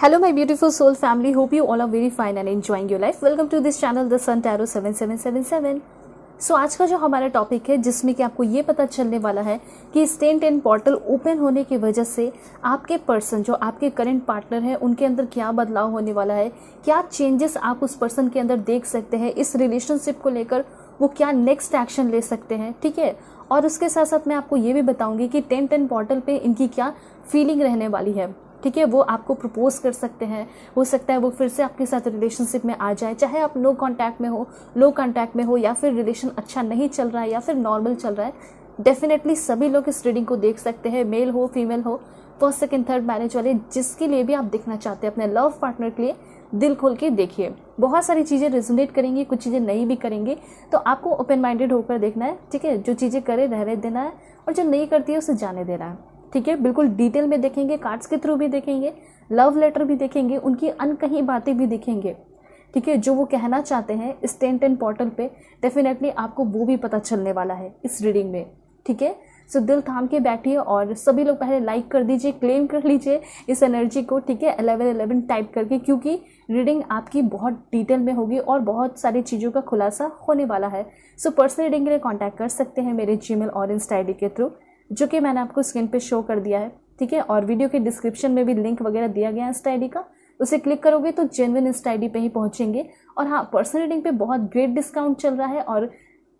Hello my beautiful soul family, hope you all are very fine and enjoying your life. Welcome to this channel The Sun Tarot 7777. सो आज का जो हमारा topic है जिसमें कि आपको ये पता चलने वाला है कि इस 1010 पोर्टल ओपन होने की वजह से आपके पर्सन जो आपके करंट पार्टनर है उनके अंदर क्या बदलाव होने वाला है, क्या चेंजेस आप उस पर्सन के अंदर देख सकते हैं, इस रिलेशनशिप को लेकर वो क्या नेक्स्ट एक्शन ले सकते हैं, ठीक है। और उसके साथ साथ मैं आपको ये भी बताऊंगी कि 1010 पोर्टल पे इनकी क्या फीलिंग रहने वाली है, ठीक है। वो आपको प्रपोज कर सकते हैं, हो सकता है वो फिर से आपके साथ रिलेशनशिप में आ जाए, चाहे आप नो कांटेक्ट में हो, लो कांटेक्ट में हो, या फिर रिलेशन अच्छा नहीं चल रहा है या फिर नॉर्मल चल रहा है। डेफिनेटली सभी लोग इस रीडिंग को देख सकते हैं, मेल हो फीमेल हो, फर्स्ट सेकंड थर्ड मैरिज वाले, जिसके लिए भी आप देखना चाहते हैं अपने लव पार्टनर के लिए दिल खोल के देखिए। बहुत सारी चीज़ें रेजोनेट करेंगी, कुछ चीज़ें नहीं भी करेंगी, तो आपको ओपन माइंडेड होकर देखना है, ठीक है। जो चीज़ें करे रहने देना है और जो नहीं करती है उसे जाने देना है, ठीक है। बिल्कुल डिटेल में देखेंगे, कार्ड्स के थ्रू भी देखेंगे, लव लेटर भी देखेंगे, उनकी अनकही बातें भी देखेंगे, ठीक है। जो वो कहना चाहते हैं इस 1010 पोर्टल पे डेफिनेटली आपको वो भी पता चलने वाला है इस रीडिंग में, ठीक है। सो दिल थाम के बैठिए और सभी लोग पहले लाइक कर दीजिए, क्लेम कर लीजिए इस एनर्जी को, ठीक है, 1111 टाइप करके, क्योंकि रीडिंग आपकी बहुत डिटेल में होगी और बहुत सारी चीज़ों का खुलासा होने वाला है। सो पर्सनल रीडिंग के लिए कॉन्टैक्ट कर सकते हैं मेरे जीमेल और इंस्टा आईडी के थ्रू, जो कि मैंने आपको स्क्रीन पे शो कर दिया है, ठीक है। और वीडियो के डिस्क्रिप्शन में भी लिंक वगैरह दिया गया है इंस्टा आईडी का, उसे क्लिक करोगे तो जेन्युइन इंस्टा आईडी पे ही पहुंचेंगे। और हाँ, पर्सनल रीडिंग पे बहुत ग्रेट डिस्काउंट चल रहा है और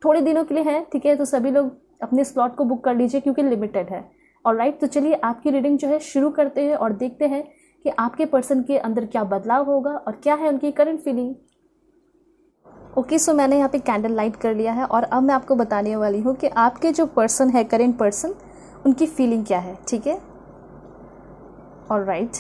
थोड़े दिनों के लिए है, ठीक है। तो सभी लोग अपने स्लॉट को बुक कर लीजिए क्योंकि लिमिटेड है। ऑलराइट, तो चलिए आपकी रीडिंग जो है शुरू करते हैं और देखते हैं कि आपके पर्सन के अंदर क्या बदलाव होगा और क्या है उनकी करंट फीलिंग। ओके, सो मैंने यहाँ पे कैंडल लाइट कर लिया है और अब मैं आपको बताने वाली हूँ कि आपके जो पर्सन है, करेंट पर्सन, उनकी फीलिंग क्या है, ठीक है। ऑलराइट,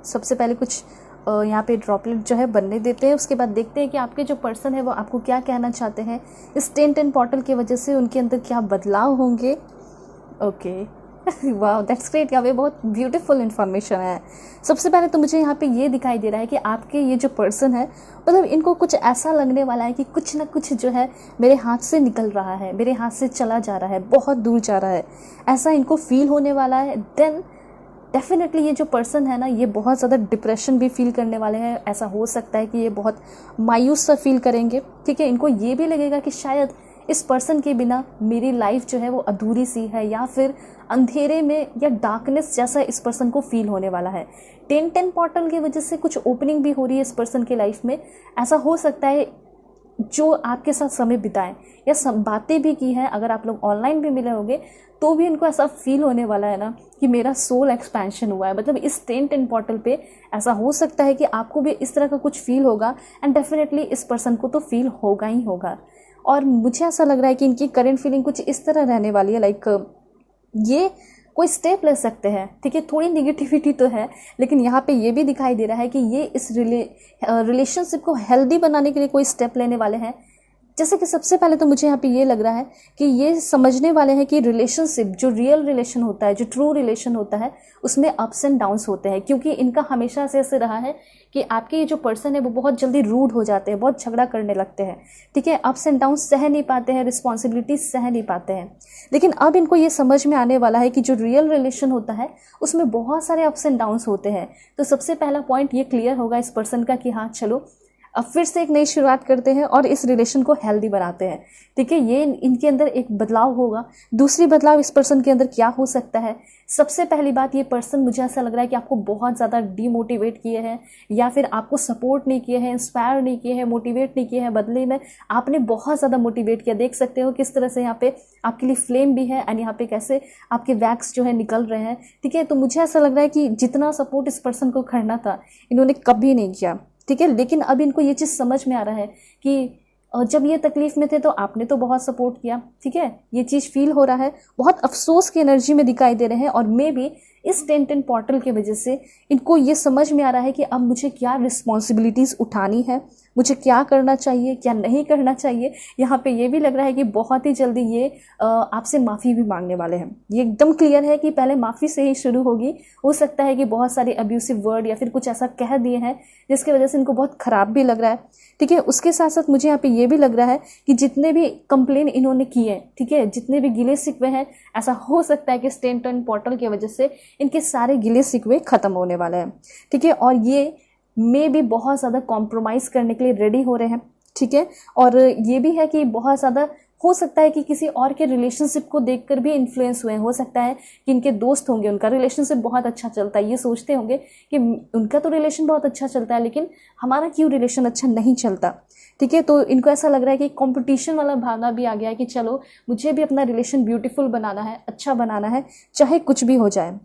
सबसे पहले कुछ यहाँ पे ड्रॉपलेट जो है बनने देते हैं, उसके बाद देखते हैं कि आपके जो पर्सन है वो आपको क्या कहना चाहते हैं। इस 1010 पोर्टल की वजह से उनके अंदर क्या बदलाव होंगे। ओके, वाह दैट्स ग्रेट, यहाँ पे बहुत ब्यूटीफुल इन्फॉर्मेशन है। सबसे पहले तो मुझे यहाँ पे ये दिखाई दे रहा है कि आपके ये जो पर्सन है, मतलब इनको कुछ ऐसा लगने वाला है कि कुछ ना कुछ जो है मेरे हाथ से निकल रहा है, मेरे हाथ से चला जा रहा है, बहुत दूर जा रहा है, ऐसा इनको फील होने वाला है। देन डेफिनेटली ये जो पर्सन है ना, ये बहुत ज़्यादा डिप्रेशन भी फील करने वाले हैं। ऐसा हो सकता है कि ये बहुत मायूस सा फील करेंगे, ठीक है। इनको ये भी लगेगा कि शायद इस पर्सन के बिना मेरी लाइफ जो है वो अधूरी सी है, या फिर अंधेरे में या डार्कनेस जैसा इस पर्सन को फील होने वाला है। 1010 पोर्टल की वजह से कुछ ओपनिंग भी हो रही है इस पर्सन के लाइफ में। ऐसा हो सकता है जो आपके साथ समय बिताएं या सब बातें भी की हैं, अगर आप लोग ऑनलाइन भी मिले होंगे तो भी इनको ऐसा फील होने वाला है ना कि मेरा सोल एक्सपेंशन हुआ है। मतलब इस 1010 पोर्टल पे ऐसा हो सकता है कि आपको भी इस तरह का कुछ फील होगा एंड डेफिनेटली इस पर्सन को तो फील होगा ही होगा। और मुझे ऐसा लग रहा है कि इनकी करंट फीलिंग कुछ इस तरह रहने वाली है, लाइक ये कोई स्टेप ले सकते हैं, ठीक है। थोड़ी निगेटिविटी तो है, लेकिन यहाँ पे ये भी दिखाई दे रहा है कि ये इस रिलेशनशिप को हेल्दी बनाने के लिए कोई स्टेप लेने वाले हैं। जैसे कि सबसे पहले तो मुझे यहाँ पे ये लग रहा है कि ये समझने वाले हैं कि रिलेशनशिप, जो रियल रिलेशन होता है, जो ट्रू रिलेशन होता है, उसमें अप्स एंड डाउन्स होते हैं। क्योंकि इनका हमेशा से ऐसे रहा है कि आपके ये जो पर्सन है वो बहुत जल्दी रूड हो जाते हैं, बहुत झगड़ा करने लगते हैं, ठीक है। अप्स एंड डाउन्स सह नहीं पाते हैं, रिस्पॉन्सिबिलिटी सह नहीं पाते हैं। लेकिन अब इनको ये समझ में आने वाला है कि जो रियल रिलेशन होता है उसमें बहुत सारे अप्स एंड डाउन्स होते हैं। तो सबसे पहला पॉइंट ये क्लियर होगा इस पर्सन का कि हाँ चलो अब फिर से एक नई शुरुआत करते हैं और इस रिलेशन को हेल्दी बनाते हैं, ठीक है। ये इनके अंदर एक बदलाव होगा। दूसरी बदलाव इस पर्सन के अंदर क्या हो सकता है। सबसे पहली बात, ये पर्सन मुझे ऐसा लग रहा है कि आपको बहुत ज़्यादा डीमोटिवेट किए हैं या फिर आपको सपोर्ट नहीं किए हैं, इंस्पायर नहीं किए हैं, मोटिवेट नहीं किए हैं, बदले में आपने बहुत ज़्यादा मोटिवेट किया। देख सकते हो किस तरह से यहाँ पे आपके लिए फ्लेम भी है एंड यहाँ पे कैसे आपके वैक्स जो है निकल रहे हैं, ठीक है। तो मुझे ऐसा लग रहा है कि जितना सपोर्ट इस पर्सन को करना था इन्होंने कभी नहीं किया, ठीक है। लेकिन अब इनको ये चीज़ समझ में आ रहा है कि जब ये तकलीफ में थे तो आपने तो बहुत सपोर्ट किया, ठीक है। ये चीज़ फील हो रहा है, बहुत अफसोस की एनर्जी में दिखाई दे रहे हैं। और मे बी इस 1010 पोर्टल की वजह से इनको ये समझ में आ रहा है कि अब मुझे क्या रिस्पॉन्सिबिलिटीज़ उठानी है, मुझे क्या करना चाहिए, क्या नहीं करना चाहिए। यहाँ पे ये भी लग रहा है कि बहुत ही जल्दी ये आपसे माफ़ी भी मांगने वाले हैं। ये एकदम क्लियर है कि पहले माफ़ी से ही शुरू होगी। हो सकता है कि बहुत सारे अब्यूसिव वर्ड या फिर कुछ ऐसा कह दिए हैं जिसकी वजह से इनको बहुत ख़राब भी लग रहा है, ठीक है। उसके साथ साथ मुझे यहाँ पे ये भी लग रहा है कि जितने भी कंप्लेन इन्होंने किए, ठीक है, जितने भी गिले शिकवे हैं, ऐसा हो सकता है कि स्टेन पोर्टल की वजह से इनके सारे गिले शिकवे ख़त्म होने वाले हैं, ठीक है। और ये में भी बहुत ज़्यादा कॉम्प्रोमाइज़ करने के लिए रेडी हो रहे हैं, ठीक है। और ये भी है कि बहुत ज़्यादा हो सकता है कि किसी और के रिलेशनशिप को देखकर भी इन्फ्लुएंस हुए हैं। हो सकता है कि इनके दोस्त होंगे, उनका रिलेशनशिप बहुत अच्छा चलता है, ये सोचते होंगे कि उनका तो रिलेशन बहुत अच्छा चलता है लेकिन हमारा क्यों रिलेशन अच्छा नहीं चलता, ठीक है। तो इनको ऐसा लग रहा है कि कंपटीशन वाला भावना भी आ गया है कि चलो मुझे भी अपना रिलेशन ब्यूटीफुल बनाना है, अच्छा बनाना है, चाहे कुछ भी हो जाए।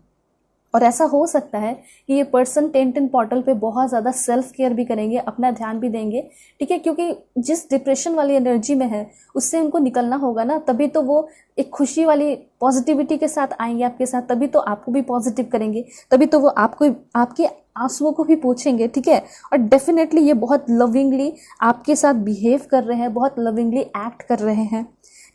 और ऐसा हो सकता है कि ये पर्सन 10-10 पोर्टल पे बहुत ज़्यादा सेल्फ केयर भी करेंगे, अपना ध्यान भी देंगे, ठीक है। क्योंकि जिस डिप्रेशन वाली एनर्जी में है उससे उनको निकलना होगा ना, तभी तो वो एक खुशी वाली पॉजिटिविटी के साथ आएंगे आपके साथ, तभी तो आपको भी पॉजिटिव करेंगे, तभी तो वो आपको आपके आंसुओं को भी पूछेंगे, ठीक है। और डेफिनेटली ये बहुत लविंगली आपके साथ बिहेव कर रहे हैं, बहुत लविंगली एक्ट कर रहे हैं,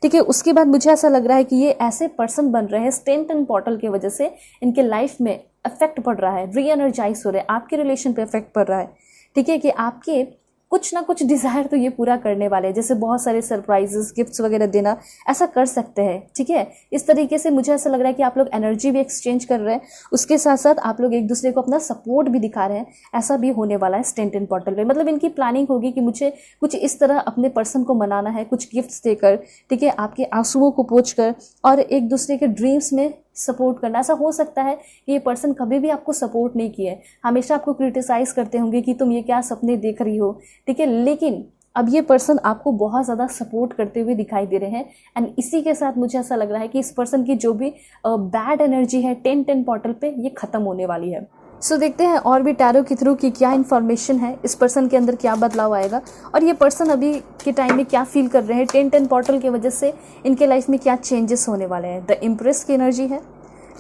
ठीक है। उसके बाद मुझे ऐसा लग रहा है कि ये ऐसे पर्सन बन रहे हैं, 10-10 पोर्टल की वजह से इनके लाइफ में इफेक्ट पड़ रहा है, री एनर्जाइज हो रहे हैं, आपके रिलेशन पे इफेक्ट पड़ रहा है, ठीक है। कि आपके कुछ ना कुछ डिज़ायर तो ये पूरा करने वाले हैं, जैसे बहुत सारे सरप्राइजेस, गिफ्ट्स वगैरह देना, ऐसा कर सकते हैं, ठीक है। इस तरीके से मुझे ऐसा लग रहा है कि आप लोग एनर्जी भी एक्सचेंज कर रहे हैं, उसके साथ साथ आप लोग एक दूसरे को अपना सपोर्ट भी दिखा रहे हैं। ऐसा भी होने वाला है 10-10 पोर्टल में। मतलब इनकी प्लानिंग होगी कि मुझे कुछ इस तरह अपने पर्सन को मनाना है, कुछ गिफ्ट्स देकर, ठीक है, आपके आंसुओं को पोंछकर और एक दूसरे के ड्रीम्स में सपोर्ट करना। ऐसा हो सकता है कि ये पर्सन कभी भी आपको सपोर्ट नहीं किए, हमेशा आपको क्रिटिसाइज करते होंगे कि तुम ये क्या सपने देख रही हो, ठीक है। लेकिन अब ये पर्सन आपको बहुत ज़्यादा सपोर्ट करते हुए दिखाई दे रहे हैं। एंड इसी के साथ मुझे ऐसा लग रहा है कि इस पर्सन की जो भी बैड एनर्जी है 10-10 पोर्टल पे ये ख़त्म होने वाली है। सो देखते हैं और भी टैरो के थ्रू की क्या इन्फॉर्मेशन है, इस पर्सन के अंदर क्या बदलाव आएगा और ये पर्सन अभी के टाइम में क्या फील कर रहे हैं, 10-10 पोर्टल की वजह से इनके लाइफ में क्या चेंजेस होने वाले हैं। द इम्प्रेस की एनर्जी है,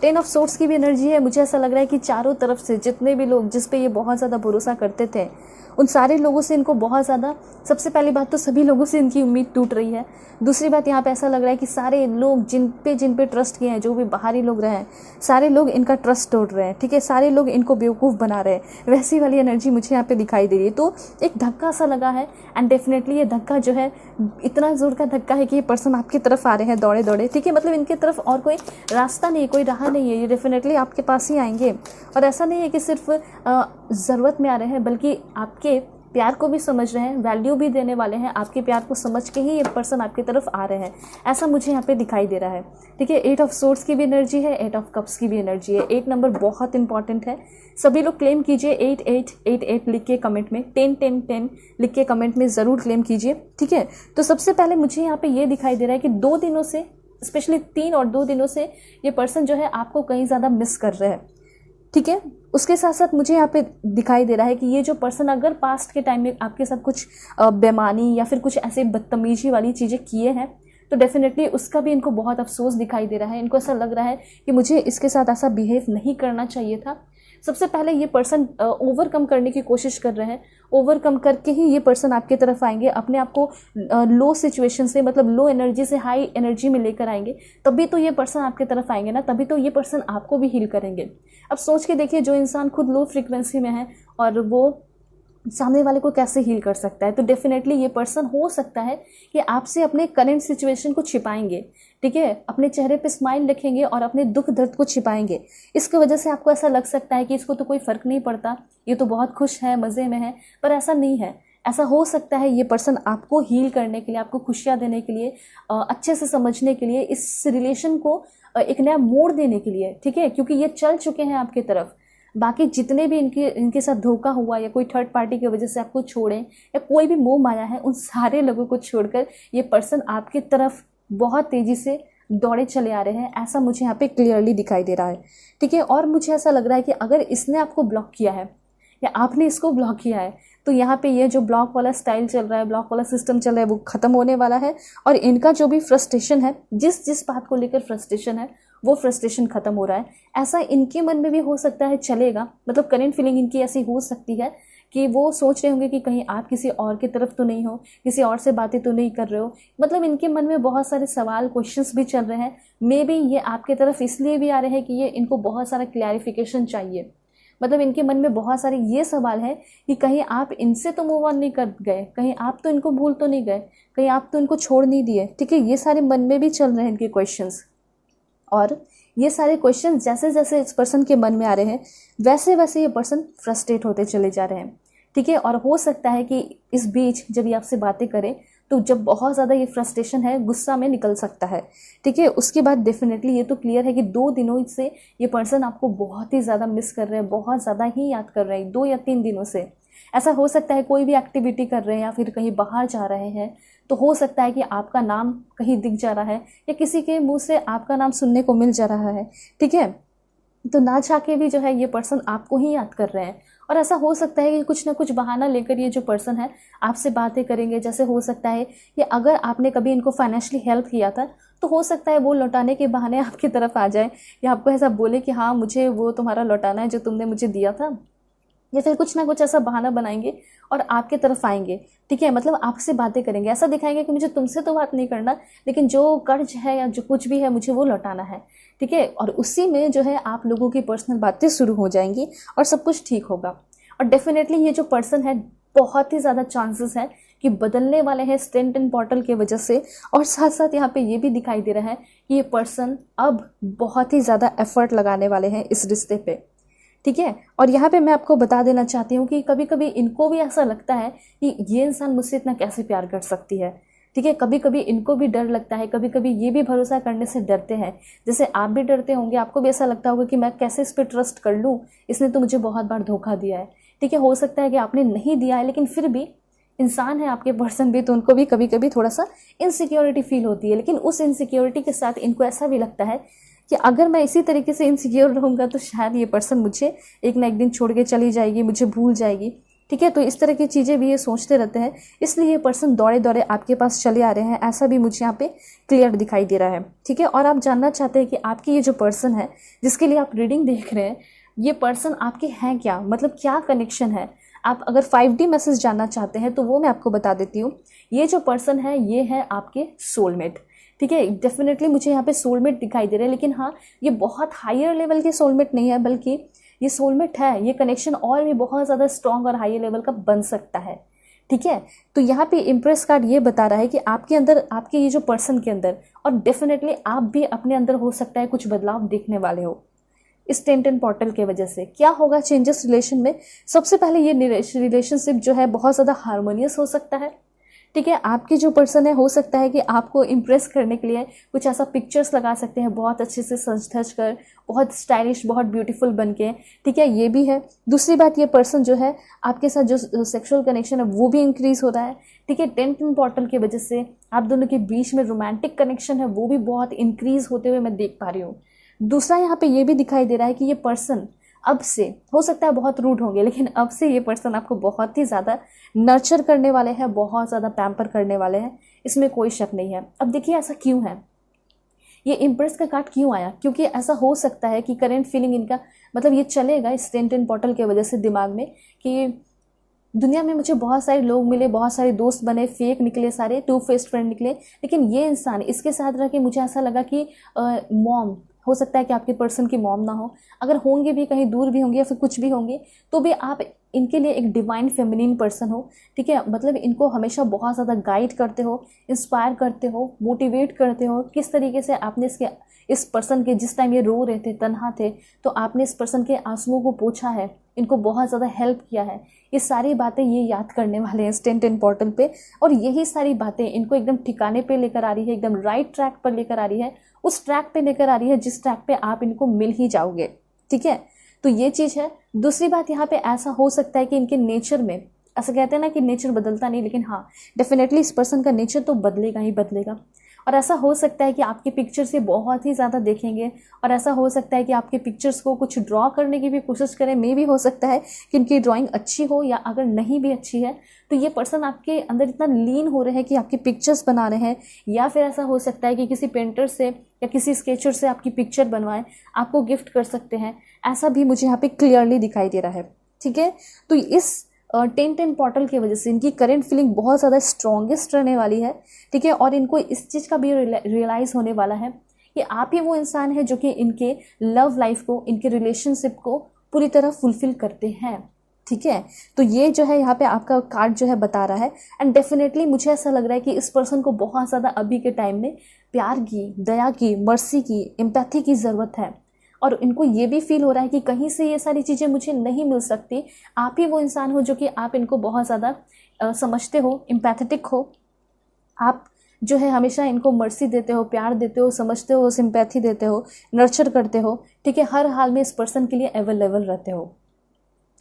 10 ऑफ सोर्ट्स की भी एनर्जी है। मुझे ऐसा लग रहा है कि चारों तरफ से जितने भी लोग जिस पे ये बहुत ज़्यादा भरोसा करते थे, उन सारे लोगों से इनको बहुत ज़्यादा, सबसे पहली बात तो सभी लोगों से इनकी उम्मीद टूट रही है। दूसरी बात यहाँ पे ऐसा लग रहा है कि सारे लोग जिन पे ट्रस्ट किए हैं, जो भी बाहरी लोग रहे हैं, सारे लोग इनका ट्रस्ट तोड़ रहे हैं, ठीक है। सारे लोग इनको बेवकूफ़ बना रहे हैं, वैसी वाली एनर्जी मुझे यहाँ पे दिखाई दे रही है। तो एक धक्का सा लगा है एंड डेफिनेटली ये धक्का जो है इतना जोर का धक्का है कि ये पर्सन आपकी तरफ आ रहे हैं दौड़े दौड़े, ठीक है। मतलब इनके तरफ और कोई रास्ता नहीं है, कोई राह नहीं है, ये डेफिनेटली आपके पास ही आएंगे। और ऐसा नहीं है कि सिर्फ ज़रूरत में आ रहे हैं, बल्कि आपके प्यार को भी समझ रहे हैं, वैल्यू भी देने वाले हैं। आपके प्यार को समझ के ही ये पर्सन आपकी तरफ आ रहे हैं, ऐसा मुझे यहाँ पे दिखाई दे रहा है, ठीक है। 8 ऑफ सोर्ड्स की भी एनर्जी है, 8 ऑफ कप्स की भी एनर्जी है। 8 नंबर बहुत इंपॉर्टेंट है, सभी लोग क्लेम कीजिए। 8888 लिख के कमेंट में, 101010 लिख के कमेंट में ज़रूर क्लेम कीजिए, ठीक है। तो सबसे पहले मुझे यहाँ पे ये दिखाई दे रहा है कि 2 दिनों से, स्पेशली 3 और 2 दिनों से ये पर्सन जो है आपको कहीं ज़्यादा मिस कर रहे हैं, ठीक है। उसके साथ साथ मुझे यहाँ पे दिखाई दे रहा है कि ये जो पर्सन अगर पास्ट के टाइम में आपके साथ कुछ बेईमानी या फिर कुछ ऐसे बदतमीजी वाली चीज़ें किए हैं, तो डेफिनेटली उसका भी इनको बहुत अफसोस दिखाई दे रहा है। इनको ऐसा लग रहा है कि मुझे इसके साथ ऐसा बिहेव नहीं करना चाहिए था। सबसे पहले ये पर्सन ओवरकम करने की कोशिश कर रहे हैं, ओवरकम करके ही ये पर्सन आपके तरफ आएंगे, अपने आप को लो सिचुएशन से, मतलब लो एनर्जी से हाई एनर्जी में लेकर आएंगे, तभी तो ये पर्सन आपके तरफ आएंगे ना, तभी तो ये पर्सन आपको भी हील करेंगे। अब सोच के देखिए, जो इंसान खुद लो फ्रीक्वेंसी में है और वो सामने वाले को कैसे हील कर सकता है। तो डेफिनेटली ये पर्सन हो सकता है कि आपसे अपने करंट सिचुएशन को छिपाएंगे, ठीक है, अपने चेहरे पे स्माइल रखेंगे और अपने दुख दर्द को छिपाएंगे। इसकी वजह से आपको ऐसा लग सकता है कि इसको तो कोई फ़र्क नहीं पड़ता, ये तो बहुत खुश है, मज़े में है, पर ऐसा नहीं है। ऐसा हो सकता है ये पर्सन आपको हील करने के लिए, आपको खुशियाँ देने के लिए, अच्छे से समझने के लिए, इस रिलेशन को एक नया मोड़ देने के लिए, ठीक है, क्योंकि ये चल चुके हैं आपकी तरफ। बाकी जितने भी इनके साथ धोखा हुआ या कोई थर्ड पार्टी की वजह से आपको छोड़ें या कोई भी मोह माया है, उन सारे लोगों को छोड़कर ये पर्सन आपकी तरफ बहुत तेज़ी से दौड़े चले आ रहे हैं, ऐसा मुझे यहाँ पे क्लियरली दिखाई दे रहा है, ठीक है। और मुझे ऐसा लग रहा है कि अगर इसने आपको ब्लॉक किया है या आपने इसको ब्लॉक किया है, तो यहाँ पे ये जो ब्लॉक वाला स्टाइल चल रहा है, ब्लॉक वाला सिस्टम चल रहा है, वो ख़त्म होने वाला है। और इनका जो भी फ्रस्ट्रेशन है, जिस बात को लेकर फ्रस्ट्रेशन है, वो फ्रस्ट्रेशन ख़त्म हो रहा है। ऐसा इनके मन में भी हो सकता है, चलेगा, मतलब करेंट फीलिंग इनकी ऐसी हो सकती है कि वो सोच रहे होंगे कि कहीं आप किसी और की तरफ तो नहीं हो, किसी और से बातें तो नहीं कर रहे हो। मतलब इनके मन में बहुत सारे सवाल, क्वेश्चंस भी चल रहे हैं। मे बी ये आपके तरफ इसलिए भी आ रहे हैं कि ये इनको बहुत सारा क्लैरिफिकेशन चाहिए। मतलब इनके मन में बहुत सारे ये सवाल है कि कहीं आप इनसे तो मूव ऑन नहीं कर गए, कहीं आप तो इनको भूल तो नहीं गए, कहीं आप तो इनको छोड़ नहीं दिए। ठीक है, ये सारे मन में भी चल रहे हैं इनके क्वेश्चंस। और ये सारे क्वेश्चन जैसे जैसे इस पर्सन के मन में आ रहे हैं, वैसे वैसे ये पर्सन फ्रस्ट्रेट होते चले जा रहे हैं। ठीक है, और हो सकता है कि इस बीच जब ये आपसे बातें करें तो जब बहुत ज़्यादा ये फ्रस्ट्रेशन है, गुस्सा में निकल सकता है। ठीक है, उसके बाद डेफिनेटली ये तो क्लियर है कि 2 दिनों से ये पर्सन आपको बहुत ही ज़्यादा मिस कर रहे हैं, बहुत ज़्यादा ही याद कर रहे हैं, 2 या 3 दिनों से। ऐसा हो सकता है कोई भी एक्टिविटी कर रहे हैं या फिर कहीं बाहर जा रहे हैं तो हो सकता है कि आपका नाम कहीं दिख जा रहा है या किसी के मुंह से आपका नाम सुनने को मिल जा रहा है। ठीक है, तो ना चाह के भी जो है ये पर्सन आपको ही याद कर रहे हैं। और ऐसा हो सकता है कि कुछ ना कुछ बहाना लेकर ये जो पर्सन है आपसे बातें करेंगे। जैसे हो सकता है कि अगर आपने कभी इनको फाइनेंशियली हेल्प किया था तो हो सकता है वो लौटाने के बहाने आपकी तरफ आ जाए या आपको ऐसा बोले कि हाँ मुझे वो तुम्हारा लौटाना है जो तुमने मुझे दिया था, या फिर कुछ ना कुछ ऐसा बहाना बनाएंगे और आपके तरफ आएंगे। ठीक है, मतलब आपसे बातें करेंगे, ऐसा दिखाएंगे कि मुझे तुमसे तो बात नहीं करना, लेकिन जो कर्ज है या जो कुछ भी है मुझे वो लौटाना है। ठीक है, और उसी में जो है आप लोगों की पर्सनल बातें शुरू हो जाएंगी और सब कुछ ठीक होगा। और डेफिनेटली ये जो पर्सन है बहुत ही ज़्यादा चांसेस है कि बदलने वाले हैं स्टेंटन पोर्टल की वजह से। और साथ साथ यहाँ पे ये भी दिखाई दे रहा है कि ये पर्सन अब बहुत ही ज़्यादा एफर्ट लगाने वाले हैं इस रिश्ते पे। ठीक है, और यहाँ पे मैं आपको बता देना चाहती हूँ कि कभी कभी इनको भी ऐसा लगता है कि ये इंसान मुझसे इतना कैसे प्यार कर सकती है। ठीक है, कभी कभी इनको भी डर लगता है, कभी कभी ये भी भरोसा करने से डरते हैं। जैसे आप भी डरते होंगे, आपको भी ऐसा लगता होगा कि मैं कैसे इस पर ट्रस्ट कर लूँ, इसने तो मुझे बहुत बार धोखा दिया है। ठीक है, हो सकता है कि आपने नहीं दिया है लेकिन फिर भी इंसान है आपके पर्सन भी, तो उनको भी कभी कभी थोड़ा सा इनसिक्योरिटी फील होती है। लेकिन उस इनसिक्योरिटी के साथ इनको ऐसा भी लगता है कि अगर मैं इसी तरीके से इनसिक्योर रहूँगा तो शायद ये पर्सन मुझे एक ना एक दिन छोड़ के चली जाएगी, मुझे भूल जाएगी। ठीक है, तो इस तरह की चीज़ें भी ये सोचते रहते हैं, इसलिए ये पर्सन दौड़े दौड़े आपके पास चले आ रहे हैं। ऐसा भी मुझे यहाँ पे क्लियर दिखाई दे रहा है। ठीक है, और आप जानना चाहते हैं कि आपकी ये जो पर्सन है जिसके लिए आप रीडिंग देख रहे हैं, ये पर्सन आपके हैं क्या, मतलब क्या कनेक्शन है। आप अगर 5D मैसेज जानना चाहते हैं तो वो मैं आपको बता देती हूँ। ये जो पर्सन है ये है आपके सोलमेट। ठीक है, डेफिनेटली मुझे यहाँ पे सोलमेट दिखाई दे रहे हैं, लेकिन हाँ ये बहुत हायर लेवल के सोलमेट नहीं है, बल्कि ये सोलमेट है, ये कनेक्शन और भी बहुत ज़्यादा स्ट्रॉन्ग और हाई लेवल का बन सकता है। ठीक है, तो यहाँ पे इम्प्रेस कार्ड ये बता रहा है कि आपके अंदर, आपके ये जो पर्सन के अंदर, और डेफिनेटली आप भी अपने अंदर हो सकता है कुछ बदलाव देखने वाले हो इस टेंटन पोर्टल के वजह से। क्या होगा चेंजेस रिलेशन में? सबसे पहले ये रिलेशनशिप जो है बहुत ज़्यादा हार्मोनियस हो सकता है। ठीक है, आपके जो पर्सन है हो सकता है कि आपको इम्प्रेस करने के लिए कुछ ऐसा पिक्चर्स लगा सकते हैं बहुत अच्छे से सज धज कर, बहुत स्टाइलिश, बहुत ब्यूटीफुल बन के। ठीक है, ये भी है। दूसरी बात, ये पर्सन जो है आपके साथ जो सेक्सुअल कनेक्शन है वो भी इंक्रीज हो रहा है। ठीक है, टेंटन पोर्टल की वजह से आप दोनों के बीच में रोमांटिक कनेक्शन है वो भी बहुत इंक्रीज होते हुए मैं देख पा रही हूँ। दूसरा यहाँ पे ये भी दिखाई दे रहा है कि ये पर्सन अब से, हो सकता है बहुत रूड होंगे, लेकिन अब से ये पर्सन आपको बहुत ही ज़्यादा नर्चर करने वाले हैं, बहुत ज़्यादा पैम्पर करने वाले हैं, इसमें कोई शक नहीं है। अब देखिए ऐसा क्यों है, ये इम्प्रेस का कार्ड क्यों आया? क्योंकि ऐसा हो सकता है कि करेंट फीलिंग इनका, मतलब ये चलेगा इस टेंटन पोर्टल की वजह से दिमाग में कि दुनिया में मुझे बहुत सारे लोग मिले, बहुत सारे दोस्त बने, फेक निकले, सारे टू फेस्ड फ्रेंड निकले, लेकिन ये इंसान, इसके साथ रह के मुझे ऐसा लगा कि मॉम, हो सकता है कि आपके पर्सन की मॉम ना हो, अगर होंगे भी कहीं दूर भी होंगे या फिर कुछ भी होंगे, तो भी आप इनके लिए एक डिवाइन फेमिनिन पर्सन हो। ठीक है, मतलब इनको हमेशा बहुत ज़्यादा गाइड करते हो, इंस्पायर करते हो, मोटिवेट करते हो। किस तरीके से आपने इस पर्सन के, जिस टाइम ये रो रहे थे, तन्हा थे, तो आपने इस पर्सन के आंसुओं को पोंछा है, इनको बहुत ज़्यादा हेल्प किया है। ये सारी बातें ये याद करने वाले हैं इस टेंटन पोर्टल पे, और यही सारी बातें इनको एकदम ठिकाने पे लेकर आ रही है, एकदम राइट ट्रैक पर लेकर आ रही है, उस ट्रैक पे लेकर आ रही है जिस ट्रैक पे आप इनको मिल ही जाओगे। ठीक है, तो ये चीज़ है। दूसरी बात, यहाँ पे ऐसा हो सकता है कि इनके नेचर में, ऐसा कहते हैं ना कि नेचर बदलता नहीं, लेकिन हाँ डेफिनेटली इस पर्सन का नेचर तो बदलेगा ही बदलेगा। और ऐसा हो सकता है कि आपके पिक्चर्स ये बहुत ही ज़्यादा देखेंगे, और ऐसा हो सकता है कि आपके पिक्चर्स को कुछ ड्रॉ करने की भी कोशिश करें। मे भी हो सकता है कि इनकी ड्राइंग अच्छी हो, या अगर नहीं भी अच्छी है तो ये पर्सन आपके अंदर इतना लीन हो रहे हैं कि आपकी पिक्चर्स बना रहे हैं, या फिर ऐसा हो सकता है कि किसी पेंटर से या किसी स्केचर से आपकी पिक्चर बनवाएं, आपको गिफ्ट कर सकते हैं। ऐसा भी मुझे यहाँ पे क्लियरली दिखाई दे रहा है। ठीक है, तो इस 10-10 पोर्टल की वजह से इनकी करंट फीलिंग बहुत ज़्यादा स्ट्रॉन्गेस्ट रहने वाली है, ठीक है। और इनको इस चीज़ का भी रियलाइज़ होने वाला है कि आप ही वो इंसान है जो कि इनके लव लाइफ को, इनके रिलेशनशिप को पूरी तरह फुलफिल करते हैं, ठीक है। तो ये जो है यहाँ पे आपका कार्ड जो है बता रहा है। एंड डेफिनेटली मुझे ऐसा लग रहा है कि इस पर्सन को बहुत ज़्यादा अभी के टाइम में प्यार की, दया की, मर्सी की, एम्पैथी की ज़रूरत है। और इनको ये भी फील हो रहा है कि कहीं से ये सारी चीज़ें मुझे नहीं मिल सकती। आप ही वो इंसान हो जो कि आप इनको बहुत ज़्यादा समझते हो, एम्पैथेटिक हो। आप जो है हमेशा इनको मर्सी देते हो, प्यार देते हो, समझते हो, सिंपैथी देते हो, नर्चर करते हो, ठीक है। हर हाल में इस पर्सन के लिए अवेलेबल रहते हो।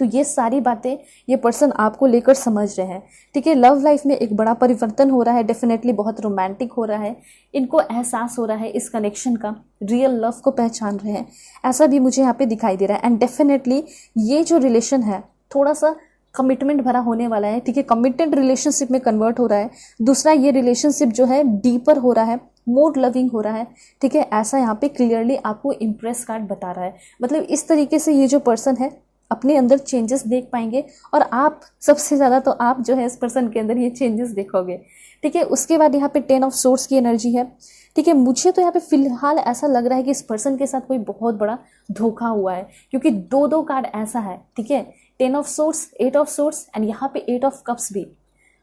तो ये सारी बातें ये पर्सन आपको लेकर समझ रहे हैं, ठीक है। लव लाइफ में एक बड़ा परिवर्तन हो रहा है, डेफिनेटली बहुत रोमांटिक हो रहा है। इनको एहसास हो रहा है इस कनेक्शन का, रियल लव को पहचान रहे हैं, ऐसा भी मुझे यहाँ पे दिखाई दे रहा है। एंड डेफिनेटली ये जो रिलेशन है थोड़ा सा कमिटमेंट भरा होने वाला है, ठीक है। कमिटेड रिलेशनशिप में कन्वर्ट हो रहा है। दूसरा, ये रिलेशनशिप जो है डीपर हो रहा है, मोर लविंग हो रहा है, ठीक है। ऐसा यहाँ पे क्लियरली आपको इम्प्रेस कार्ड बता रहा है। मतलब इस तरीके से ये जो पर्सन है अपने अंदर चेंजेस देख पाएंगे, और आप सबसे ज़्यादा तो आप जो है इस पर्सन के अंदर ये चेंजेस देखोगे, ठीक है। उसके बाद यहाँ पे 10 ऑफ सोर्ड्स की एनर्जी है, ठीक है। मुझे तो यहाँ पे फिलहाल ऐसा लग रहा है कि इस पर्सन के साथ कोई बहुत बड़ा धोखा हुआ है, क्योंकि दो कार्ड ऐसा है, ठीक है। 10 of swords, 8 of swords and यहाँ पे 8 ऑफ कप्स भी।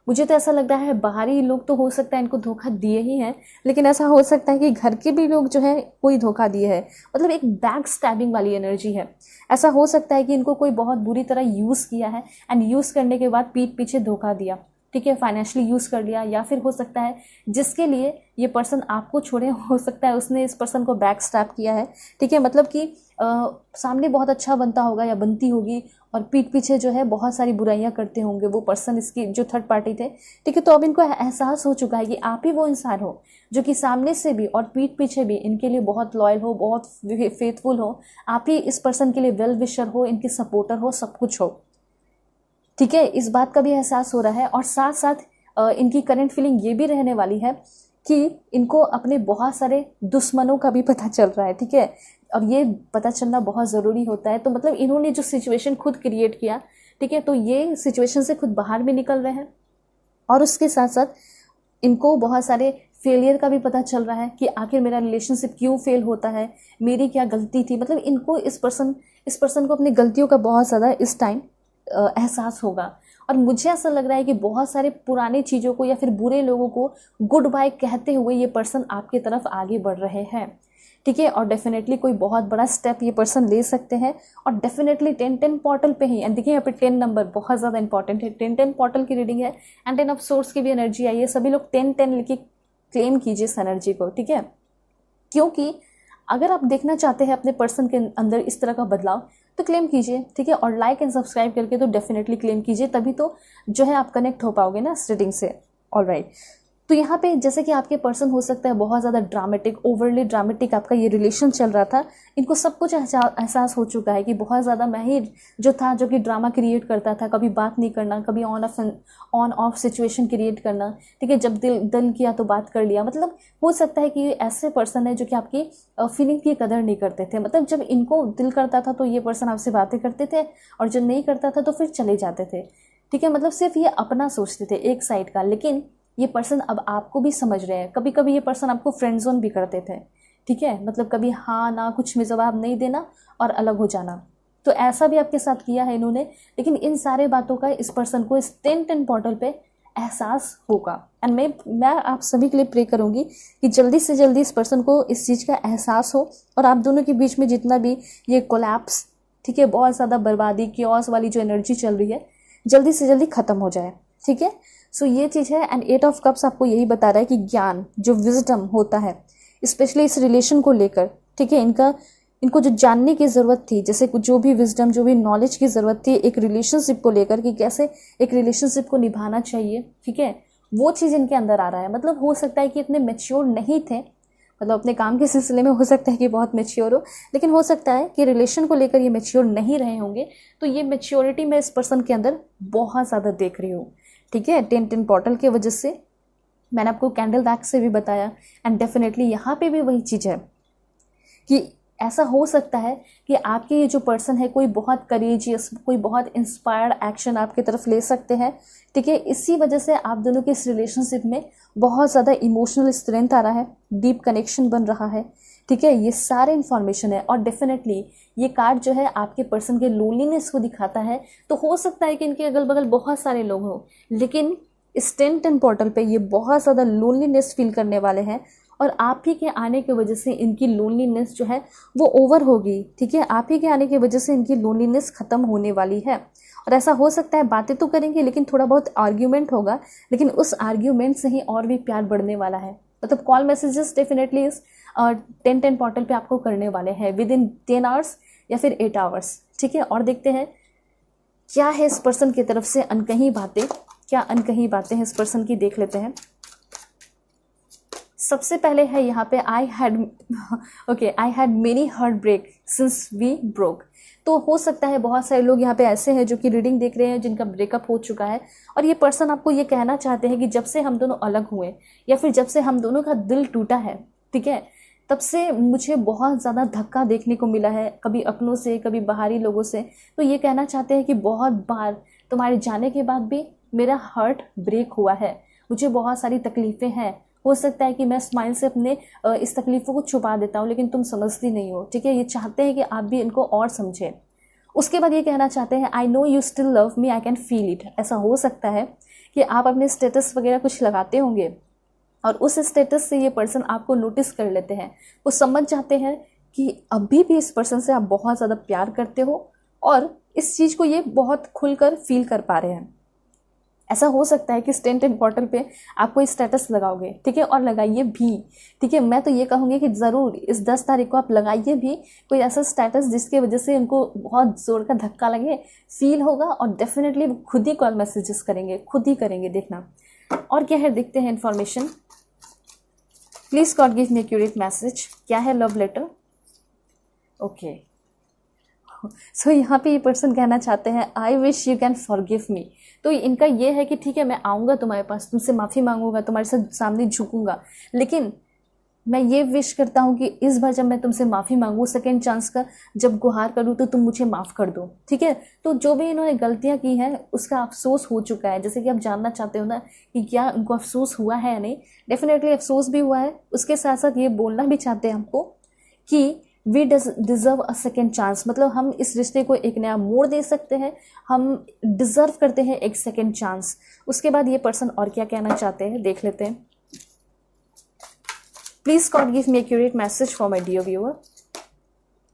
मुझे तो ऐसा लग रहा है बाहरी लोग तो हो सकता है इनको धोखा दिए ही हैं, लेकिन ऐसा हो सकता है कि घर के भी लोग जो है कोई धोखा दिए है। मतलब एक बैक स्टैबिंग वाली एनर्जी है। ऐसा हो सकता है कि इनको कोई बहुत बुरी तरह यूज़ किया है एंड यूज़ करने के बाद पीठ पीछे धोखा दिया, ठीक है। फाइनेंशियली यूज़ कर लिया, या फिर हो सकता है जिसके लिए ये पर्सन आपको छोड़े, हो सकता है उसने इस पर्सन को बैक स्टैब किया है, ठीक है। मतलब कि सामने बहुत अच्छा बनता होगा या बनती होगी, और पीठ पीछे जो है बहुत सारी बुराइयां करते होंगे वो पर्सन, इसकी जो थर्ड पार्टी थे, ठीक है। तो अब इनको एहसास हो चुका है कि आप ही वो इंसान हो जो कि सामने से भी और पीठ पीछे भी इनके लिए बहुत लॉयल हो, बहुत फेथफुल हो। आप ही इस पर्सन के लिए वेल विशर हो, इनके सपोर्टर हो, सब कुछ हो, ठीक है। इस बात का भी एहसास हो रहा है। और साथ साथ इनकी करंट फीलिंग ये भी रहने वाली है कि इनको अपने बहुत सारे दुश्मनों का भी पता चल रहा है, ठीक है। अब ये पता चलना बहुत ज़रूरी होता है। तो मतलब इन्होंने जो सिचुएशन खुद क्रिएट किया, ठीक है, तो ये सिचुएशन से खुद बाहर भी निकल रहे हैं, और उसके साथ साथ इनको बहुत सारे फेलियर का भी पता चल रहा है कि आखिर मेरा रिलेशनशिप क्यों फेल होता है, मेरी क्या गलती थी। मतलब इनको इस पर्सन को अपनी गलतियों का बहुत ज़्यादा इस टाइम एहसास होगा। और मुझे ऐसा लग रहा है कि बहुत सारे पुराने चीज़ों को या फिर बुरे लोगों को गुड बाय कहते हुए ये पर्सन आपकी तरफ आगे बढ़ रहे हैं, ठीक है। और डेफिनेटली कोई बहुत बड़ा स्टेप ये पर्सन ले सकते हैं। और डेफिनेटली 10-10 पोर्टल पे ही, एंड देखिए यहाँ पे 10 नंबर बहुत ज़्यादा इंपॉर्टेंट है। 10-10 पोर्टल की रीडिंग है एंड 10 ऑफ सोर्स की भी एनर्जी आई है। सभी लोग 10-10 लिख के क्लेम कीजिए इस एनर्जी को, ठीक है। क्योंकि अगर आप देखना चाहते हैं अपने पर्सन के अंदर इस तरह का बदलाव, तो क्लेम कीजिए, ठीक है। और लाइक एंड सब्सक्राइब करके तो डेफिनेटली क्लेम कीजिए, तभी तो जो है आप कनेक्ट हो पाओगे ना इस रीडिंग से। ऑलराइट, तो यहाँ पे जैसे कि आपके पर्सन हो सकता है बहुत ज़्यादा ड्रामेटिक, ओवरली ड्रामेटिक आपका ये रिलेशन चल रहा था। इनको सब कुछ एहसास हो चुका है कि बहुत ज़्यादा मैं ही जो था जो कि ड्रामा क्रिएट करता था, कभी बात नहीं करना, कभी ऑन ऑफ सिचुएशन क्रिएट करना, ठीक है। जब दिल किया तो बात कर लिया। मतलब हो सकता है कि ये ऐसे पर्सन है जो कि आपकी फीलिंग की कदर नहीं करते थे। मतलब जब इनको दिल करता था तो ये पर्सन आपसे बातें करते थे, और जब नहीं करता था तो फिर चले जाते थे, ठीक है। मतलब सिर्फ ये अपना सोचते थे एक साइड का। लेकिन ये पर्सन अब आपको भी समझ रहे हैं। कभी कभी ये पर्सन आपको फ्रेंड जोन भी करते थे, ठीक है। मतलब कभी हाँ ना कुछ में जवाब नहीं देना और अलग हो जाना। तो ऐसा भी आपके साथ किया है इन्होंने। लेकिन इन सारे बातों का इस पर्सन को इस 10-10 पोर्टल पे एहसास होगा। एंड मैं आप सभी के लिए प्रे करूंगी कि जल्दी से जल्दी इस पर्सन को इस चीज़ का एहसास हो, और आप दोनों के बीच में जितना भी ये कोलैप्स, ठीक है, बहुत ज़्यादा बर्बादी, क्योस वाली जो एनर्जी चल रही है, जल्दी से जल्दी ख़त्म हो जाए, ठीक है। सो ये चीज़ है। एंड 8 ऑफ कप्स आपको यही बता रहा है कि ज्ञान, जो विजडम होता है स्पेशली इस रिलेशन को लेकर, ठीक है, इनको जो जानने की ज़रूरत थी, जैसे जो भी विजडम, जो भी नॉलेज की ज़रूरत थी एक रिलेशनशिप को लेकर कि कैसे एक रिलेशनशिप को निभाना चाहिए, ठीक है, वो चीज़ इनके अंदर आ रहा है। मतलब हो सकता है कि इतने मैच्योर नहीं थे, मतलब अपने काम के सिलसिले में हो सकता है कि बहुत मैच्योर हो, लेकिन हो सकता है कि रिलेशन को लेकर ये मैच्योर नहीं रहे होंगे। तो ये मैच्योरिटी मैं इस पर्सन के अंदर बहुत ज़्यादा देख रही हूँ, ठीक है। 10-10 पोर्टल की वजह से मैंने आपको कैंडल बैक से भी बताया। एंड डेफिनेटली यहाँ पे भी वही चीज़ है कि ऐसा हो सकता है कि आपके ये जो पर्सन है कोई बहुत करेजियस, कोई बहुत इंस्पायर्ड एक्शन आपकी तरफ ले सकते हैं, ठीक है। इसी वजह से आप दोनों के इस रिलेशनशिप में बहुत ज़्यादा इमोशनल स्ट्रेंथ आ रहा है, डीप कनेक्शन बन रहा है, ठीक है। ये सारे इन्फॉर्मेशन है और डेफिनेटली ये कार्ड जो है आपके पर्सन के लोनलीनेस को दिखाता है। तो हो सकता है कि इनके अगल बगल बहुत सारे लोग हों, लेकिन इस 10-10 पोर्टल पे ये बहुत ज़्यादा लोनलीनेस फील करने वाले हैं और आप ही के आने की वजह से इनकी लोनलीनेस जो है वो ओवर होगी, ठीक है। आप ही के आने की वजह से इनकी लोनलीनेस ख़त्म होने वाली है। और ऐसा हो सकता है बातें तो करेंगे लेकिन थोड़ा बहुत आर्ग्यूमेंट होगा, लेकिन उस आर्ग्यूमेंट से ही और भी प्यार बढ़ने वाला है। मतलब कॉल मैसेजेस डेफिनेटली इस 10-10 पोर्टल पे आपको करने वाले हैं विद इन 10 आवर्स या फिर 8 आवर्स, ठीक है। और देखते हैं क्या है इस पर्सन की तरफ से अनकही बातें, क्या अनकही बातें हैं इस पर्सन की, देख लेते हैं। सबसे पहले है यहाँ पे I had many heart break since we broke. तो हो सकता है बहुत सारे लोग यहाँ पे ऐसे हैं जो कि रीडिंग देख रहे हैं जिनका ब्रेकअप हो चुका है और ये पर्सन आपको ये कहना चाहते हैं कि जब से हम दोनों अलग हुए या फिर जब से हम दोनों का दिल टूटा है, ठीक है, तब से मुझे बहुत ज़्यादा धक्का देखने को मिला है, कभी अपनों से कभी बाहरी लोगों से। तो ये कहना चाहते हैं कि बहुत बार तुम्हारे जाने के बाद भी मेरा हार्ट ब्रेक हुआ है, मुझे बहुत सारी तकलीफ़ें हैं। हो सकता है कि मैं स्माइल से अपने इस तकलीफ़ों को छुपा देता हूँ लेकिन तुम समझती नहीं हो, ठीक है। ये चाहते हैं कि आप भी इनको और समझें। उसके बाद ये कहना चाहते हैं I know you still love me, I can feel it. ऐसा हो सकता है कि आप अपने स्टेटस वगैरह कुछ लगाते होंगे और उस स्टेटस से ये पर्सन आपको नोटिस कर लेते हैं, वो समझ जाते हैं कि अभी भी इस पर्सन से आप बहुत ज़्यादा प्यार करते हो और इस चीज़ को ये बहुत खुलकर फील कर पा रहे हैं। ऐसा हो सकता है कि 10-10 पोर्टल पे आप कोई स्टेटस लगाओगे, ठीक है, और लगाइए भी, ठीक है। मैं तो ये कहूँगी कि ज़रूर इस 10 तारीख को आप लगाइए भी कोई ऐसा स्टेटस जिसकी वजह से उनको बहुत ज़ोर का धक्का लगे, फील होगा और डेफिनेटली वो खुद ही कॉल मैसेजेस करेंगे, खुद ही करेंगे, देखना। और क्या है देखते हैं information. Please God give me accurate message. क्या है लव लेटर? ओके, सो यहाँ पे ये पर्सन कहना चाहते हैं I wish you can forgive me. तो इनका ये है कि ठीक है मैं आऊँगा तुम्हारे पास, तुमसे माफ़ी मांगूंगा, तुम्हारे साथ सामने झुकूंगा, लेकिन मैं ये विश करता हूँ कि इस बार जब मैं तुमसे माफ़ी मांगूँ, सेकेंड चांस का जब गुहार करूँ तो तुम मुझे माफ़ कर दो, ठीक है। तो जो भी इन्होंने गलतियाँ की हैं उसका अफसोस हो चुका है। जैसे कि आप जानना चाहते हो ना कि क्या उनको अफसोस हुआ है या नहीं, डेफिनेटली अफसोस भी हुआ है। उसके साथ साथ ये बोलना भी चाहते हैं हमको कि we deserve a second chance, मतलब हम इस रिश्ते को एक नया मोड़ दे सकते हैं, हम डिज़र्व करते हैं एक सेकेंड चांस। उसके बाद ये पर्सन और क्या कहना चाहते हैं देख लेते हैं। Please God give me accurate message for my dear viewer.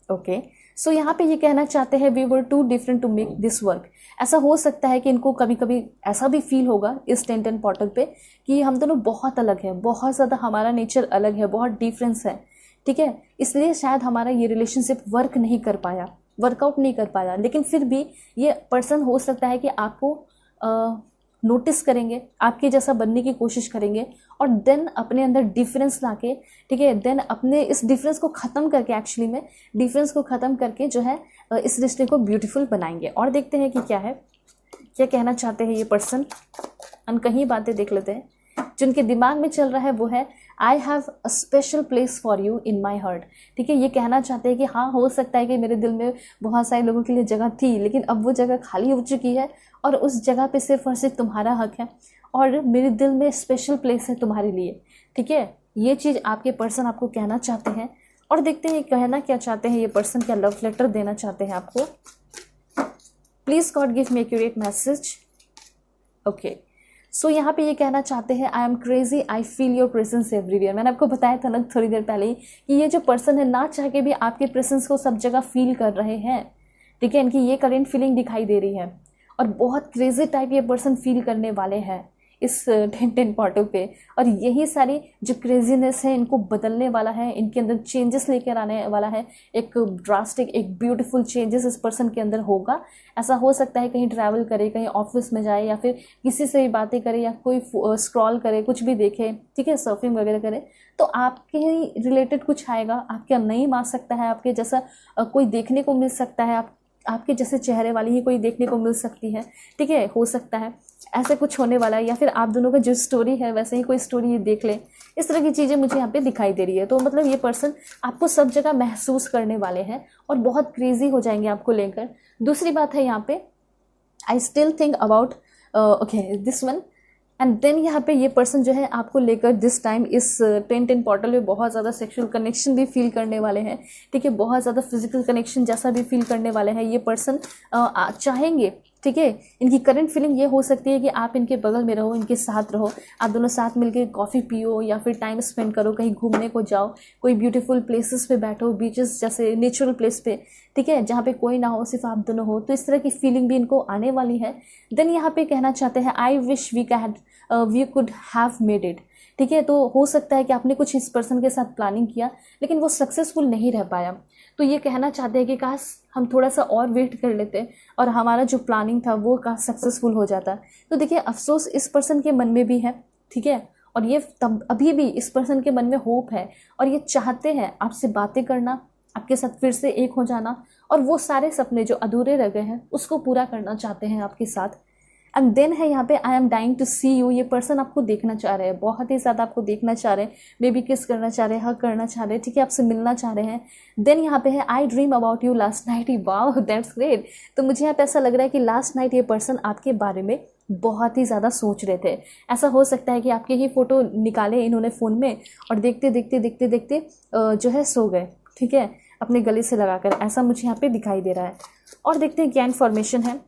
Okay, so यहाँ पे ये कहना चाहते हैं we were too different to make this work. ऐसा हो सकता है कि इनको कभी कभी ऐसा भी फील होगा इस 10-10 पोर्टल पे कि हम दोनों बहुत अलग हैं, बहुत ज़्यादा हमारा नेचर अलग है, बहुत डिफरेंस है, ठीक है। इसलिए शायद हमारा ये रिलेशनशिप वर्क नहीं कर पाया, वर्कआउट नहीं कर पाया। लेकिन फिर भी ये पर्सन हो सकता है कि आपको नोटिस करेंगे, आपके जैसा बनने की कोशिश करेंगे और देन अपने अंदर डिफरेंस लाके, ठीक है, देन अपने इस डिफरेंस को ख़त्म करके, एक्चुअली में डिफरेंस को ख़त्म करके जो है इस रिश्ते को ब्यूटीफुल बनाएंगे। और देखते हैं कि क्या है, क्या कहना चाहते हैं ये पर्सन। अनकही बातें देख लेते हैं। जिनके दिमाग में चल रहा है वो है I have a special place for you in my heart, ठीक है। ये कहना चाहते हैं कि हाँ हो सकता है कि मेरे दिल में बहुत सारे लोगों के लिए जगह थी लेकिन अब वो जगह खाली हो चुकी है और उस जगह पे सिर्फ और सिर्फ तुम्हारा हक है और मेरे दिल में स्पेशल प्लेस है तुम्हारे लिए, ठीक है। ये चीज़ आपके पर्सन आपको कहना चाहते हैं। और देखते हैं कहना क्या चाहते हैं ये पर्सन, क्या लव लेटर देना चाहते हैं आपको। Please God give me accurate message. Okay, so यहाँ पे ये कहना चाहते हैं I am crazy, I feel your presence everywhere. मैंने आपको बताया था ना थोड़ी देर पहले ही कि ये जो पर्सन है ना चाह के भी आपके प्रेजेंस को सब जगह फील कर रहे हैं, ठीक है। इनकी ये करेंट फीलिंग दिखाई दे रही है और बहुत क्रेजी टाइप ये पर्सन फील करने वाले हैं इस 10-10 पोर्टल पे। और यही सारी जो क्रेजीनेस है इनको बदलने वाला है, इनके अंदर चेंजेस लेकर आने वाला है। एक ड्रास्टिक, एक ब्यूटीफुल चेंजेस इस पर्सन के अंदर होगा। ऐसा हो सकता है कहीं ट्रैवल करे, कहीं ऑफिस में जाए या फिर किसी से भी बातें करे या कोई स्क्रॉल करे, कुछ भी देखे, ठीक है, सर्फिंग वगैरह करे तो आपके ही रिलेटेड कुछ आएगा, आपके नहीं आ सकता है, आपके जैसा कोई देखने को मिल सकता है। आप आपके जैसे चेहरे वाली ही कोई देखने को मिल सकती है, ठीक है, हो सकता है ऐसे कुछ होने वाला है, या फिर आप दोनों का जो स्टोरी है वैसे ही कोई स्टोरी ये देख ले। इस तरह की चीज़ें मुझे यहाँ पे दिखाई दे रही है। तो मतलब ये पर्सन आपको सब जगह महसूस करने वाले हैं और बहुत क्रेजी हो जाएंगे आपको लेकर। दूसरी बात है यहाँ पे, I still think about okay this one, and then यहाँ पे ये पर्सन जो है आपको लेकर दिस टाइम इस 10-10 पोर्टल में बहुत ज़्यादा सेक्सुअल कनेक्शन भी फील करने वाले हैं, ठीक है, बहुत ज़्यादा फिजिकल कनेक्शन जैसा भी फील करने वाले हैं ये पर्सन। चाहेंगे, ठीक है, इनकी करंट फीलिंग ये हो सकती है कि आप इनके बगल में रहो, इनके साथ रहो, आप दोनों साथ मिलकर कॉफ़ी पियो या फिर टाइम स्पेंड करो, कहीं घूमने को जाओ, कोई ब्यूटीफुल प्लेसेस पे बैठो, बीचेस जैसे नेचुरल प्लेस पे, ठीक है, जहाँ पे कोई ना हो, सिर्फ आप दोनों हो। तो इस तरह की फीलिंग भी इनको आने वाली है। देन यहाँ पे कहना चाहते हैं I wish we could have made it, ठीक है। तो हो सकता है कि आपने कुछ इस पर्सन के साथ प्लानिंग किया लेकिन वो सक्सेसफुल नहीं रह पाया, तो ये कहना चाहते हैं कि काश हम थोड़ा सा और वेट कर लेते और हमारा जो प्लानिंग था वो काश सक्सेसफुल हो जाता। तो देखिए अफसोस इस पर्सन के मन में भी है, ठीक है, और ये तब अभी भी इस पर्सन के मन में होप है और ये चाहते हैं आपसे बातें करना, आपके साथ फिर से एक हो जाना, और वो सारे सपने जो अधूरे रह गए हैं उसको पूरा करना चाहते हैं आपके साथ। एंड देन है यहाँ पे I am dying to see you, ये पर्सन आपको देखना चाह रहे हैं, बहुत ही ज़्यादा आपको देखना चाह रहे हैं, मे बी किस करना चाह रहे हैं, हग करना चाह रहे हैं, ठीक है, आपसे मिलना चाह रहे हैं। देन यहाँ पे है आई dream about you last night, wow that's great. तो मुझे यहाँ पे ऐसा लग रहा है कि लास्ट नाइट ये पर्सन आपके बारे में बहुत ही ज़्यादा सोच रहे थे। ऐसा हो सकता है कि आपके ही फ़ोटो निकाले इन्होंने फ़ोन में और देखते देखते देखते देखते जो है सो गए, ठीक है, अपने गले से लगाकर, ऐसा मुझे यहाँ पे दिखाई दे रहा है। और देखते हैं क्या इन्फॉर्मेशन है,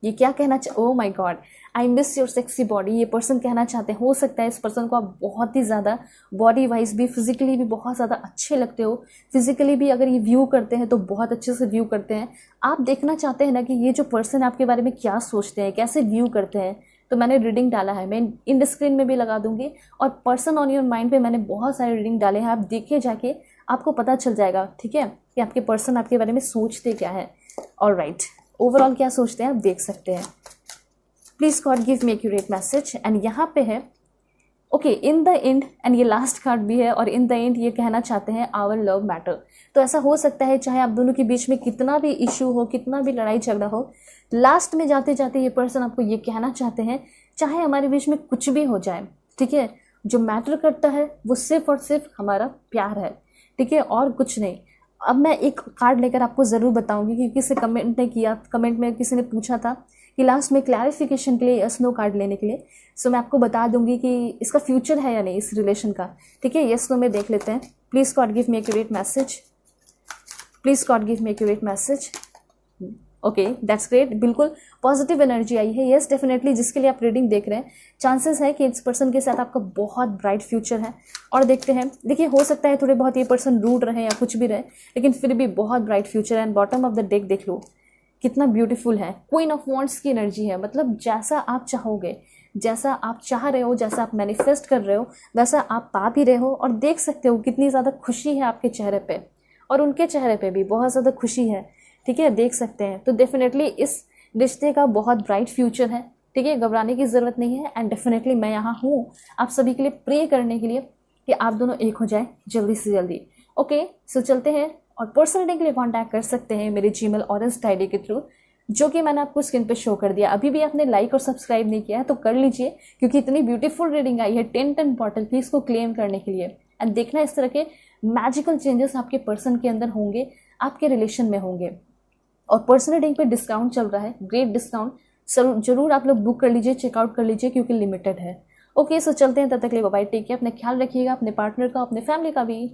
ये क्या कहना oh my God, I miss your sexy body, ये पर्सन कहना चाहते हैं। हो सकता है इस पर्सन को आप बहुत ही ज़्यादा बॉडी वाइज भी, फिजिकली भी बहुत ज़्यादा अच्छे लगते हो, फिजिकली भी अगर ये व्यू करते हैं तो बहुत अच्छे से व्यू करते हैं। आप देखना चाहते हैं ना कि ये जो पर्सन आपके बारे में क्या सोचते हैं, कैसे व्यू करते हैं। तो मैंने रीडिंग डाला है, मैं इन स्क्रीन में भी लगा दूंगी, और पर्सन ऑन योर माइंड पे मैंने बहुत सारे रीडिंग डाले हैं, आप देखिए जाके, आपको पता चल जाएगा, ठीक है, कि आपके पर्सन आपके बारे में सोचते क्या है। ऑलराइट, ओवरऑल क्या सोचते हैं आप देख सकते हैं। Please God give me accurate message. And यहाँ पे है okay in the end, and ये लास्ट कार्ड भी है, और इन द एंड ये कहना चाहते हैं आवर लव मैटर। तो ऐसा हो सकता है चाहे आप दोनों के बीच में कितना भी इशू हो, कितना भी लड़ाई झगड़ा हो, लास्ट में जाते जाते ये पर्सन आपको ये कहना चाहते हैं चाहे हमारे बीच में कुछ भी हो जाए, ठीक है, जो मैटर करता है वो सिर्फ और सिर्फ हमारा प्यार है, ठीक है, और कुछ नहीं। अब मैं एक कार्ड लेकर आपको ज़रूर बताऊंगी कि किसी कमेंट ने किया, कमेंट में किसी ने पूछा था कि लास्ट में क्लैरिफिकेशन के लिए यस नो कार्ड लेने के लिए। सो मैं आपको बता दूंगी कि इसका फ्यूचर है या नहीं इस रिलेशन का, ठीक है। यस नो में देख लेते हैं। Please God give me accurate message, please God give me accurate message. Okay that's great, बिल्कुल पॉजिटिव एनर्जी आई है। येस डेफिनेटली, जिसके लिए आप रीडिंग देख रहे हैं, चांसेस है कि इस पर्सन के साथ आपका बहुत ब्राइट फ्यूचर है। और देखते हैं, देखिए हो सकता है थोड़े बहुत ये पर्सन रूड रहे या कुछ भी रहे, लेकिन फिर भी बहुत ब्राइट फ्यूचर है। And bottom of the deck देख लो कितना ब्यूटीफुल है, क्वीन ऑफ वॉन्ड्स की एनर्जी है। मतलब जैसा आप चाहोगे, जैसा आप चाह रहे हो, जैसा आप मैनिफेस्ट कर रहे हो, वैसा आप पा भी रहे हो। और देख सकते हो कितनी ज़्यादा खुशी है आपके चेहरे पे, और उनके चेहरे पे भी बहुत ज़्यादा खुशी है, ठीक है, देख सकते हैं। तो डेफिनेटली इस रिश्ते का बहुत ब्राइट फ्यूचर है, ठीक है, घबराने की ज़रूरत नहीं है। एंड डेफिनेटली मैं यहाँ हूँ आप सभी के लिए प्रे करने के लिए कि आप दोनों एक हो जाए जल्दी से जल्दी। ओके सो चलते हैं, और पर्सनल रीडिंग के लिए कांटेक्ट कर सकते हैं मेरे जीमेल ऑरेंज डायरी के थ्रू, जो कि मैंने आपको स्क्रीन पे शो कर दिया। अभी भी आपने लाइक और सब्सक्राइब नहीं किया है तो कर लीजिए, क्योंकि इतनी ब्यूटीफुल रीडिंग आई है 10-10 पोर्टल की, इसको क्लेम करने के लिए। एंड देखना इस तरह के मैजिकल चेंजेस आपके पर्सन के अंदर होंगे, आपके रिलेशन में होंगे। और पर्सनल रीडिंग पे डिस्काउंट चल रहा है, ग्रेट डिस्काउंट, जरूर आप लोग बुक कर लीजिए, चेकआउट कर लीजिए, क्योंकि लिमिटेड है। ओके सो चलते हैं, तब तक के लिए बाय बाय, टेक केयर, अपना ख्याल रखिएगा, अपने पार्टनर का, अपने फैमिली का भी।